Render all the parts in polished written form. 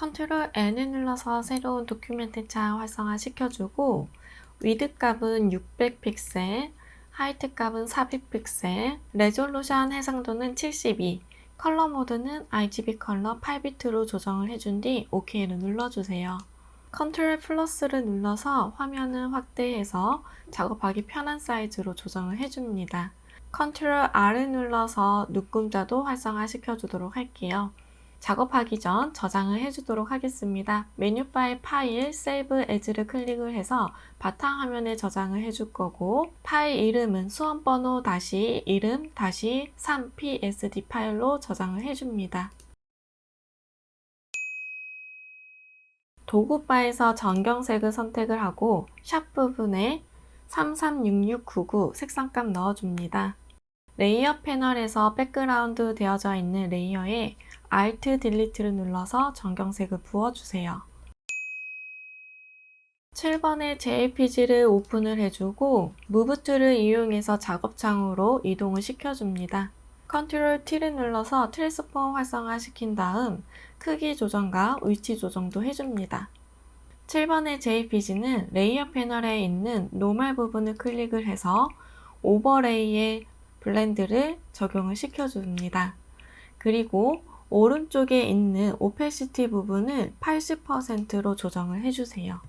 컨트롤 N을 눌러서 새로운 도큐멘트 창 활성화 시켜주고 위드 값은 600픽셀, 하이트 값은 400픽셀, 레졸루션 해상도는 72, 컬러 모드는 RGB 컬러 8비트로 조정을 해준 뒤 OK를 눌러주세요. 컨트롤 플러스를 눌러서 화면을 확대해서 작업하기 편한 사이즈로 조정을 해줍니다. 컨트롤 R을 눌러서 눈금자도 활성화 시켜주도록 할게요. 작업하기 전 저장을 해주도록 하겠습니다. 메뉴바의 파일, 세이브 에즈를 클릭을 해서 바탕화면에 저장을 해줄 거고 파일 이름은 수험번호 다시 이름 다시 3psd 파일로 저장을 해줍니다. 도구바에서 전경색을 선택을 하고 샵 부분에 336699 색상값 넣어줍니다. 레이어 패널에서 백그라운드 되어져 있는 레이어에 Alt 딜리트를 눌러서 전경색을 부어주세요. 7번의 JPG를 오픈을 해주고 무브 툴을 이용해서 작업창으로 이동을 시켜줍니다. 컨트롤 T를 눌러서 트랜스폼 활성화 시킨 다음 크기 조정과 위치 조정도 해줍니다. 7번의 JPG는 레이어 패널에 있는 노멀 부분을 클릭을 해서 오버레이의 블렌드를 적용을 시켜줍니다. 그리고 오른쪽에 있는 오페시티 부분을 80%로 조정을 해주세요.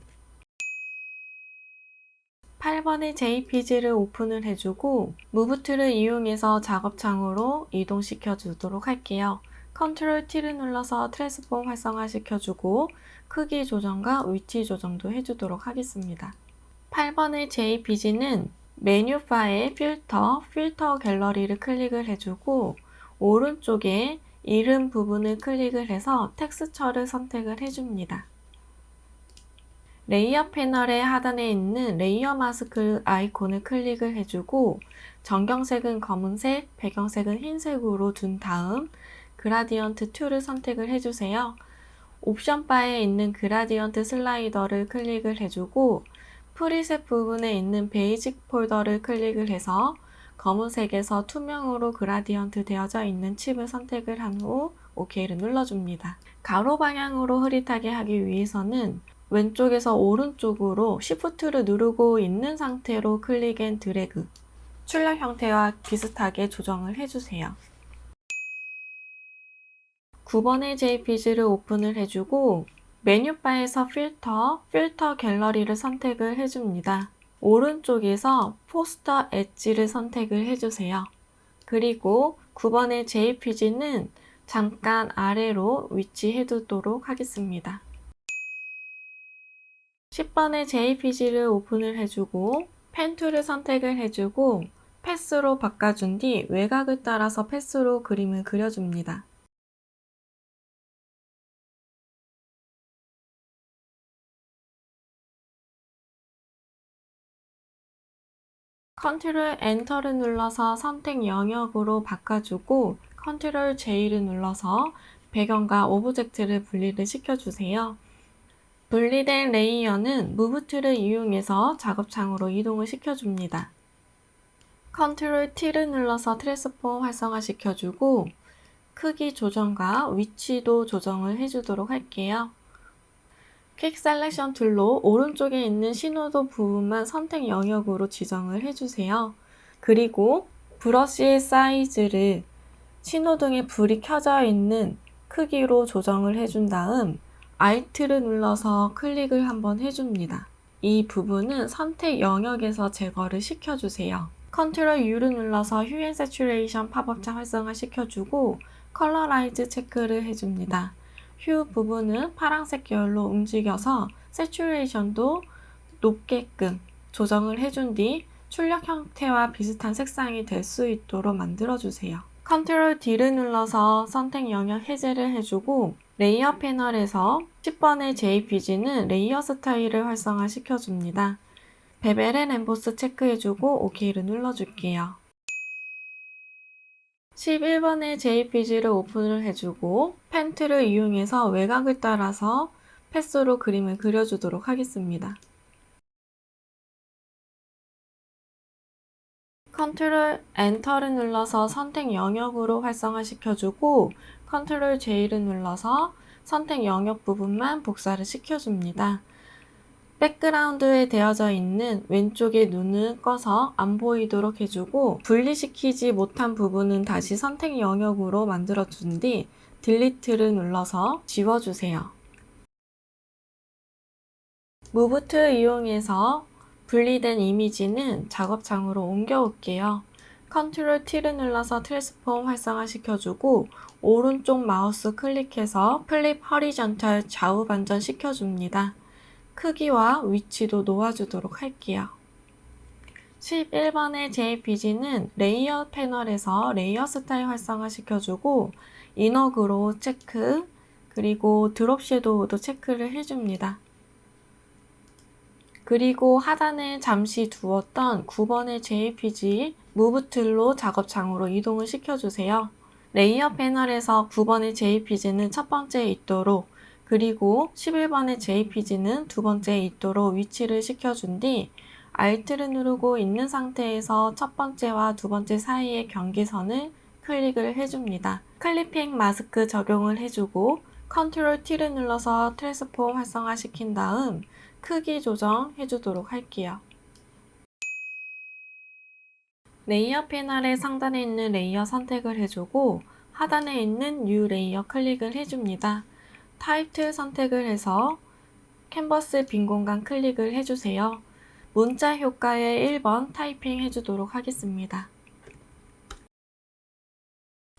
8번의 JPG를 오픈을 해주고 무브 툴을 이용해서 작업창으로 이동시켜 주도록 할게요. 컨트롤 T를 눌러서 트랜스폼 활성화 시켜주고 크기 조정과 위치 조정도 해주도록 하겠습니다. 8번의 JPG는 메뉴 바의 필터 갤러리를 클릭을 해주고 오른쪽에 이름 부분을 클릭을 해서 텍스처를 선택을 해줍니다. 레이어 패널의 하단에 있는 레이어 마스크 아이콘을 클릭을 해주고 전경색은 검은색, 배경색은 흰색으로 둔 다음 그라디언트 툴을 선택을 해주세요. 옵션 바에 있는 그라디언트 슬라이더를 클릭을 해주고 프리셋 부분에 있는 베이직 폴더를 클릭을 해서 검은색에서 투명으로 그라디언트 되어져 있는 칩을 선택을 한 후 OK를 눌러줍니다. 가로 방향으로 흐릿하게 하기 위해서는 왼쪽에서 오른쪽으로 Shift를 누르고 있는 상태로 클릭 앤 드래그, 출력 형태와 비슷하게 조정을 해주세요. 9번의 JPG를 오픈을 해주고 메뉴바에서 필터 갤러리를 선택을 해줍니다. 오른쪽에서 포스터 엣지를 선택을 해주세요. 그리고 9번의 JPG는 잠깐 아래로 위치해 두도록 하겠습니다. 10번의 JPG를 오픈을 해주고 펜 툴을 선택을 해주고 패스로 바꿔준 뒤 외곽을 따라서 패스로 그림을 그려줍니다. 컨트롤 엔터를 눌러서 선택 영역으로 바꿔주고 컨트롤 J를 눌러서 배경과 오브젝트를 분리를 시켜주세요. 분리된 레이어는 무브 툴을 이용해서 작업창으로 이동을 시켜줍니다. 컨트롤 T를 눌러서 트랜스폼 활성화 시켜주고 크기 조정과 위치도 조정을 해주도록 할게요. 퀵 셀렉션 툴로 오른쪽에 있는 신호도 부분만 선택 영역으로 지정을 해주세요. 그리고 브러쉬의 사이즈를 신호등에 불이 켜져 있는 크기로 조정을 해준 다음 Alt를 눌러서 클릭을 한번 해줍니다. 이 부분은 선택 영역에서 제거를 시켜주세요. 컨트롤 U를 눌러서 휴 앤 세츄레이션 팝업창 활성화 시켜주고 컬러라이즈 체크를 해줍니다. 휴 부분은 파란색 계열로 움직여서 세츄레이션도 높게끔 조정을 해준 뒤 출력 형태와 비슷한 색상이 될 수 있도록 만들어주세요. 컨트롤 D를 눌러서 선택 영역 해제를 해주고 레이어 패널에서 10번의 JPG는 레이어 스타일을 활성화 시켜줍니다. 베벨 앤 엠보스 체크해주고 OK를 눌러줄게요. 11번의 JPG를 오픈을 해주고 펜 툴을 이용해서 외곽을 따라서 패스로 그림을 그려주도록 하겠습니다. 컨트롤 엔터를 눌러서 선택 영역으로 활성화 시켜주고 컨트롤 J를 눌러서 선택 영역 부분만 복사를 시켜줍니다. 백그라운드에 되어져 있는 왼쪽의 눈을 꺼서 안 보이도록 해주고 분리시키지 못한 부분은 다시 선택 영역으로 만들어준 뒤 딜리트를 눌러서 지워주세요. 무브 툴 이용해서 분리된 이미지는 작업창으로 옮겨올게요. 컨트롤 T를 눌러서 트랜스폼 활성화시켜주고 오른쪽 마우스 클릭해서 플립 허리전탈 좌우 반전 시켜줍니다. 크기와 위치도 놓아주도록 할게요. 11번의 JPG는 레이어 패널에서 레이어 스타일 활성화시켜주고 이너그로 체크, 그리고 드롭 섀도우도 체크를 해줍니다. 그리고 하단에 잠시 두었던 9번의 JPG 무브 툴로 작업창으로 이동을 시켜주세요. 레이어 패널에서 9번의 JPG는 첫 번째에 있도록, 그리고 11번의 JPG는 두 번째에 있도록 위치를 시켜준 뒤 Alt를 누르고 있는 상태에서 첫 번째와 두 번째 사이의 경계선을 클릭을 해줍니다. 클리핑 마스크 적용을 해주고 컨트롤 T를 눌러서 트랜스폼 활성화시킨 다음 크기 조정해 주도록 할게요. 레이어 패널의 상단에 있는 레이어 선택을 해주고 하단에 있는 New 레이어 클릭을 해줍니다. 타입 툴 선택을 해서 캔버스 빈 공간 클릭을 해주세요. 문자 효과의 1번 타이핑 해주도록 하겠습니다.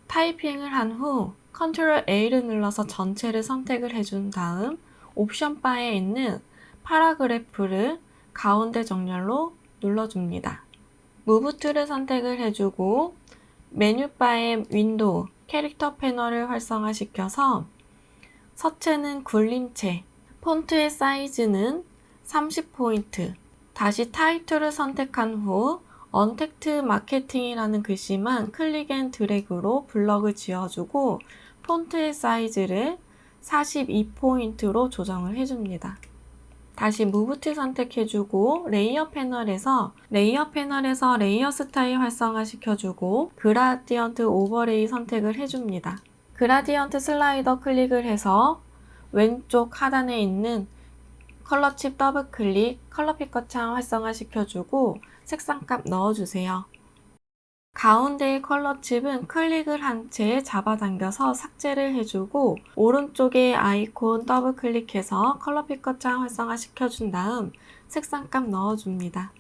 타이핑을 한 후 컨트롤 A를 눌러서 전체를 선택을 해준 다음 옵션 바에 있는 파라그래프를 가운데 정렬로 눌러줍니다. 무브 툴을 선택을 해주고 메뉴바의 윈도우, 캐릭터 패널을 활성화시켜서 서체는 굴림체, 폰트의 사이즈는 30포인트, 다시 타이틀을 선택한 후 언택트 마케팅이라는 글씨만 클릭 앤 드래그로 블럭을 지어주고 폰트의 사이즈를 42포인트로 조정을 해줍니다. 다시 무브 툴 선택해주고 레이어 패널에서 레이어 스타일 활성화시켜주고 그라디언트 오버레이 선택을 해줍니다. 그라디언트 슬라이더 클릭을 해서 왼쪽 하단에 있는 컬러 칩 더블 클릭, 컬러 피커 창 활성화시켜주고 색상값 넣어주세요. 가운데의 컬러 칩은 클릭을 한 채 잡아당겨서 삭제를 해주고 오른쪽에 아이콘 더블 클릭해서 컬러 피커 창 활성화시켜준 다음 색상값 넣어줍니다.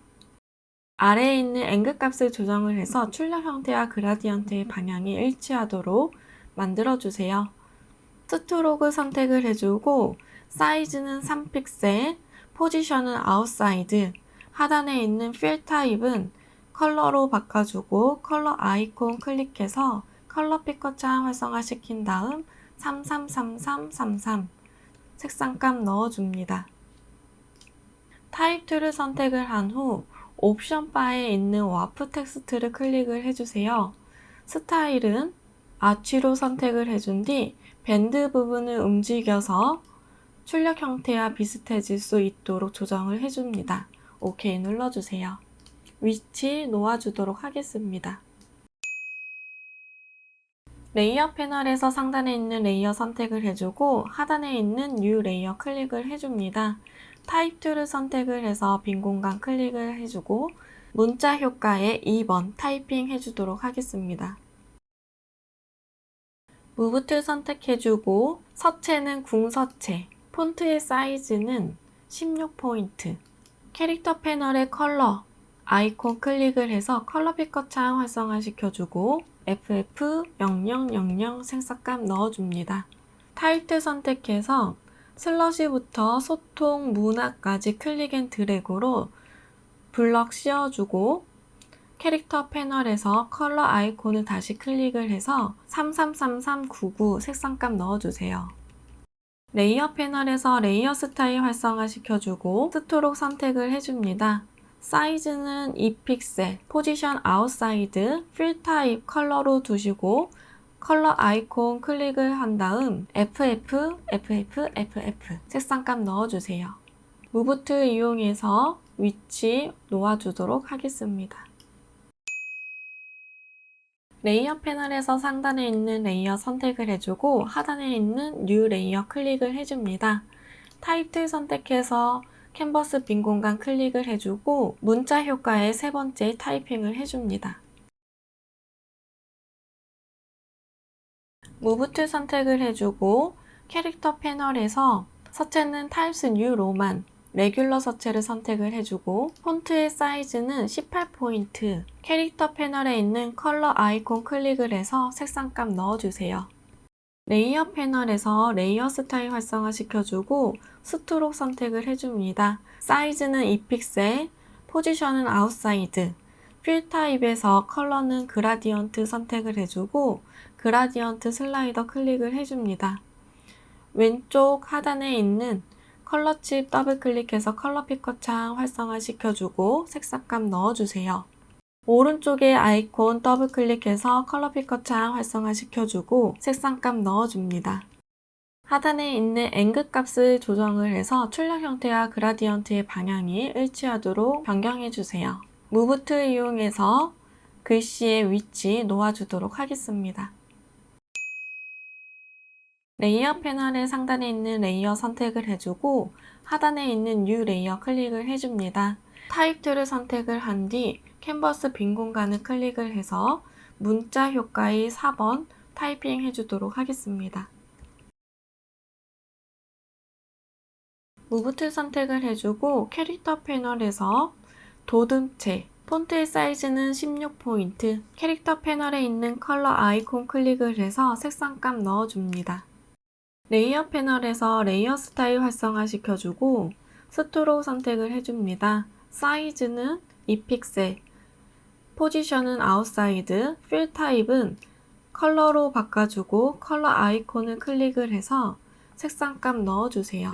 아래에 있는 앵글 값을 조정을 해서 출력 형태와 그라디언트의 방향이 일치하도록 만들어주세요. 스트로크 선택을 해주고 사이즈는 3픽셀, 포지션은 아웃사이드, 하단에 있는 필 타입은 컬러로 바꿔주고 컬러 아이콘 클릭해서 컬러 피커 창 활성화시킨 다음 333333 색상값 넣어줍니다. 타입 툴을 선택을 한 후 옵션 바에 있는 와프 텍스트를 클릭을 해주세요. 스타일은 아치로 선택을 해준 뒤 밴드 부분을 움직여서 출력 형태와 비슷해질 수 있도록 조정을 해줍니다. OK 눌러주세요. 위치 놓아주도록 하겠습니다. 레이어 패널에서 상단에 있는 레이어 선택을 해주고 하단에 있는 New 레이어 클릭을 해줍니다. 타입 툴을 선택을 해서 빈 공간 클릭을 해주고 문자 효과의 2번 타이핑 해주도록 하겠습니다. 무브 툴 선택해주고 서체는 궁서체, 폰트의 사이즈는 16포인트, 캐릭터 패널의 컬러, 아이콘 클릭을 해서 컬러 피커 창 활성화시켜주고 FF0000 색상값 넣어줍니다. 타이틀 선택해서 슬러시부터 소통, 문화까지 클릭 앤 드래그로 블럭 씌워주고 캐릭터 패널에서 컬러 아이콘을 다시 클릭을 해서 333399 색상값 넣어주세요. 레이어 패널에서 레이어 스타일 활성화시켜주고 스트로크 선택을 해줍니다. 사이즈는 2픽셀, 포지션 아웃사이드, 필 타입 컬러로 두시고 컬러 아이콘 클릭을 한 다음 FF 색상값 넣어주세요. 무브 툴 이용해서 위치 놓아주도록 하겠습니다. 레이어 패널에서 상단에 있는 레이어 선택을 해주고 하단에 있는 뉴 레이어 클릭을 해줍니다. 타입 툴 선택해서 캔버스 빈 공간 클릭을 해주고 문자 효과의 세 번째 타이핑을 해줍니다. 무브 툴 선택을 해주고 캐릭터 패널에서 서체는 타입스 뉴 로만, 레귤러 서체를 선택을 해주고 폰트의 사이즈는 18포인트, 캐릭터 패널에 있는 컬러 아이콘 클릭을 해서 색상값 넣어주세요. 레이어 패널에서 레이어 스타일 활성화 시켜주고 스트록 선택을 해줍니다. 사이즈는 2픽셀, 포지션은 아웃사이드, 필 타입에서 컬러는 그라디언트 선택을 해주고 그라디언트 슬라이더 클릭을 해줍니다. 왼쪽 하단에 있는 컬러 칩 더블 클릭해서 컬러 피커 창 활성화 시켜주고 색상값 넣어주세요. 오른쪽에 아이콘 더블 클릭해서 컬러 피커 창 활성화 시켜주고 색상값 넣어줍니다. 하단에 있는 앵글 값을 조정을 해서 출력 형태와 그라디언트의 방향이 일치하도록 변경해주세요. 무브 툴 이용해서 글씨의 위치 놓아주도록 하겠습니다. 레이어 패널의 상단에 있는 레이어 선택을 해주고 하단에 있는 뉴 레이어 클릭을 해줍니다. 타입 툴을 선택을 한 뒤 캔버스 빈 공간을 클릭을 해서 문자 효과의 4번 타이핑 해주도록 하겠습니다. 무브 툴 선택을 해주고 캐릭터 패널에서 도듬체, 폰트의 사이즈는 16포인트, 캐릭터 패널에 있는 컬러 아이콘 클릭을 해서 색상값 넣어줍니다. 레이어 패널에서 레이어 스타일 활성화 시켜주고 스트로크 선택을 해줍니다. 사이즈는 2픽셀, 포지션은 아웃사이드, 필 타입은 컬러로 바꿔주고 컬러 아이콘을 클릭을 해서 색상값 넣어주세요.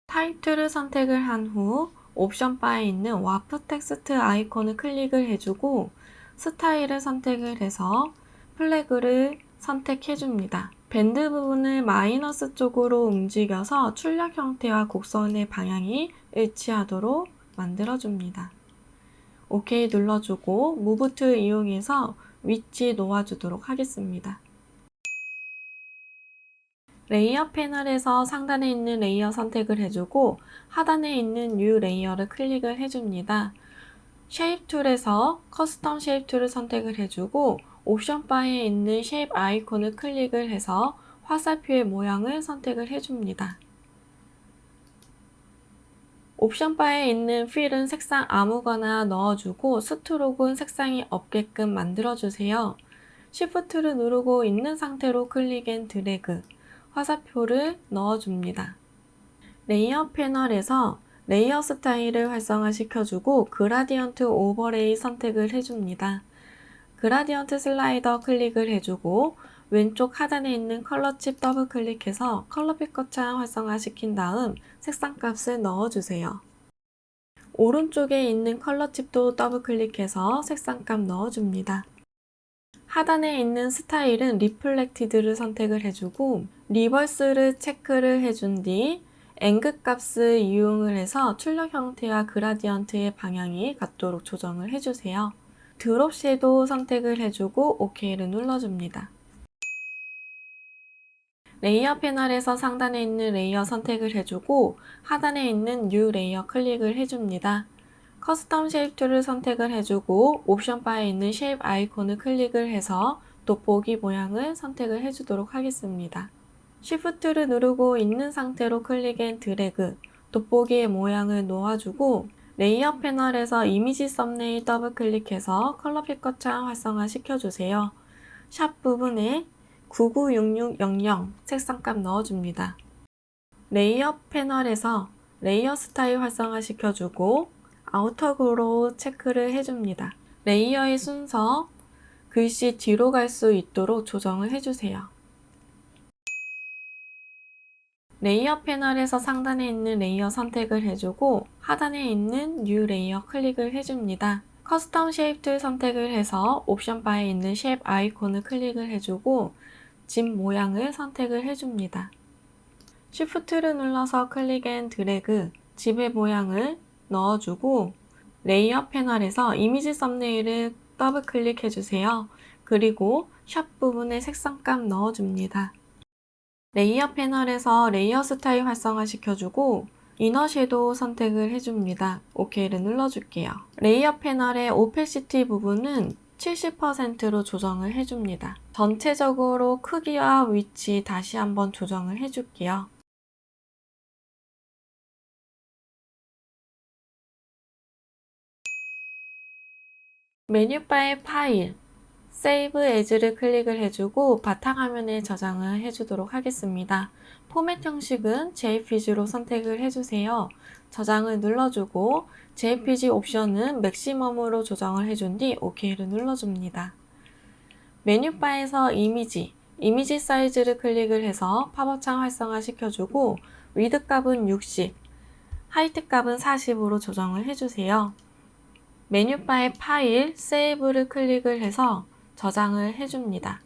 타입 툴을 선택을 한 후 옵션 바에 있는 와프 텍스트 아이콘을 클릭을 해주고 스타일을 선택을 해서 플래그를 선택해줍니다. 밴드 부분을 마이너스 쪽으로 움직여서 출력 형태와 곡선의 방향이 일치하도록 만들어줍니다. OK 눌러주고 무브 툴 이용해서 위치 놓아주도록 하겠습니다. 레이어 패널에서 상단에 있는 레이어 선택을 해주고 하단에 있는 뉴 레이어를 클릭을 해줍니다. 쉐입 툴에서 커스텀 쉐입 툴을 선택을 해주고 옵션 바에 있는 쉐입 아이콘을 클릭을 해서 화살표의 모양을 선택을 해줍니다. 옵션 바에 있는 필은 색상 아무거나 넣어주고 스트로크는 색상이 없게끔 만들어주세요. Shift를 누르고 있는 상태로 클릭 앤 드래그, 화살표를 넣어줍니다. 레이어 패널에서 레이어 스타일을 활성화 시켜주고 그라디언트 오버레이 선택을 해줍니다. 그라디언트 슬라이더 클릭을 해주고 왼쪽 하단에 있는 컬러 칩 더블 클릭해서 컬러 피커 창 활성화 시킨 다음 색상 값을 넣어주세요. 오른쪽에 있는 컬러 칩도 더블 클릭해서 색상 값 넣어줍니다. 하단에 있는 스타일은 리플렉티드를 선택을 해주고 리버스를 체크를 해준 뒤 앵글 값을 이용을 해서 출력 형태와 그라디언트의 방향이 같도록 조정을 해주세요. 드롭 섀도우 선택을 해주고 OK를 눌러줍니다. 레이어 패널에서 상단에 있는 레이어 선택을 해주고 하단에 있는 뉴 레이어 클릭을 해줍니다. 커스텀 쉐입 툴을 선택을 해주고 옵션 바에 있는 쉐입 아이콘을 클릭을 해서 돋보기 모양을 선택을 해주도록 하겠습니다. Shift를 누르고 있는 상태로 클릭 앤 드래그, 돋보기의 모양을 놓아주고 레이어 패널에서 이미지 썸네일 더블 클릭해서 컬러 피커 창 활성화 시켜주세요. 샵 부분에 996600 색상값 넣어줍니다. 레이어 패널에서 레이어 스타일 활성화 시켜주고 아우터 그로 체크를 해줍니다. 레이어의 순서, 글씨 뒤로 갈 수 있도록 조정을 해주세요. 레이어 패널에서 상단에 있는 레이어 선택을 해주고 하단에 있는 뉴 레이어 클릭을 해줍니다. 커스텀 쉐입 툴 선택을 해서 옵션 바에 있는 쉐입 아이콘을 클릭을 해주고 집 모양을 선택을 해줍니다. Shift를 눌러서 클릭 앤 드래그, 집의 모양을 넣어주고 레이어 패널에서 이미지 썸네일을 더블 클릭해주세요. 그 그리고 샵 부분에 색상감 넣어줍니다. 레이어 패널에서 레이어 스타일 활성화 시켜주고 이너 섀도우 선택을 해줍니다. OK를 눌러줄게요. 레이어 패널의 오페시티 부분은 70%로 조정을 해줍니다. 전체적으로 크기와 위치 다시 한번 조정을 해줄게요. 메뉴바의 파일, Save As를 클릭을 해주고 바탕화면에 저장을 해주도록 하겠습니다. 포맷 형식은 JPG로 선택을 해주세요. 저장을 눌러주고 JPG 옵션은 맥시멈으로 조정을 해준 뒤 OK를 눌러줍니다. 메뉴바에서 이미지 사이즈를 클릭을 해서 팝업창 활성화 시켜주고 위드 값은 60, 하이트 값은 40으로 조정을 해주세요. 메뉴바의 파일, 세이브를 클릭을 해서 저장을 해줍니다.